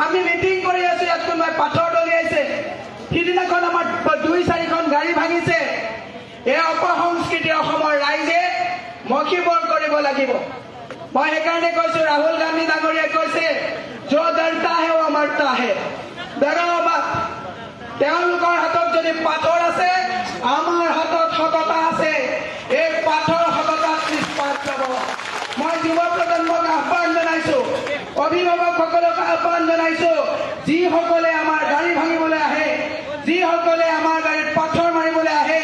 আমি মিটিং কৰি আছো, ইয়াত কোনোবাই পাথৰ দলিয়াইছে, সিদিনাখন আমাৰ 2-4খন গাড়ী ভাঙিছে। এই অপসংস্কৃতি অসমৰ ৰাইজে মষিমূৰ কৰিব লাগিব। মই সেইকাৰণে কৈছো, ৰাহুল গান্ধী ডাঙৰীয়াই কৈছে যো ডৰতা হে ও মৰতা হে, ডৰাও মত। তেওঁলোকৰ হাতত যদি পাথৰ আছে, আমাৰ হাতত সততা আছে। এই পাথৰ সততাত নিষ্পাত যাব। মই যুৱ প্ৰজন্মক আহ্বান জনাইছো, অভিভাৱকসকলক আহ্বান জনাইছো, যিসকলে আমাৰ গাড়ী ভাঙিবলৈ আহে, যিসকলে আমাৰ গাড়ীত পাথৰ মাৰিবলৈ আহে,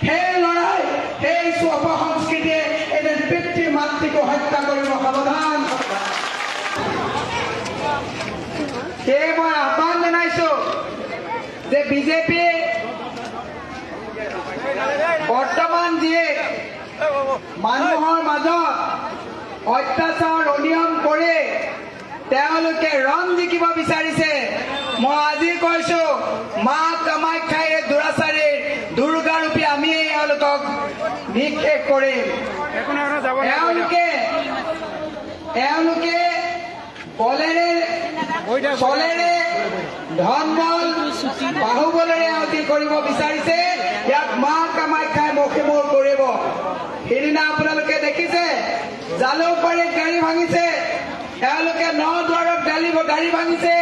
সেই লৰাই, সেই অপসংস্কৃতিয়ে এদিন পিতৃ মাতৃকো হত্যা কৰিব। সাৱধান। সেয়ে মই আহ্বান জনাইছো যে বিজেপিয়ে বৰ্তমান যিয়ে মানুহৰ মাজত অত্যাচাৰ অনিয়ম কৰি তেওঁলোকে ৰং জিকিব বিচাৰিছে। মই আজি কৈছো, মা কামাখ্যাই এই দুৰাচাৰীৰ দুৰ্গাৰূপী আমি এওঁলোকক নিক্ষেপ কৰিম। এওঁলোকে বলেৰে ধন বল বাহুবলেৰে আউতি কৰিব বিচাৰিছে। ইয়াক মা কামাখ্যাই মষিমূৰ কৰিব। সিদিনা আপোনালোকে দেখিছে, জালুকবাৰীত গাড়ী ভাঙিছে, এওঁলোকে নদুৱাৰত গাড়ী ভাঙিছে।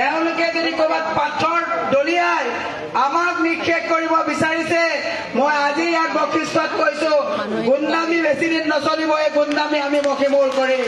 এওঁলোকে যদি ক'ৰবাত পাথৰ দলিয়াই আমাক নিক্ষেপ কৰিব বিচাৰিছে, মই আজি ইয়াত বশিষ্ঠত কৈছো, গুণ্ডামী বেছিদিন নচলিব। এই গুণ্ডামী আমি মষিমূৰ কৰিম।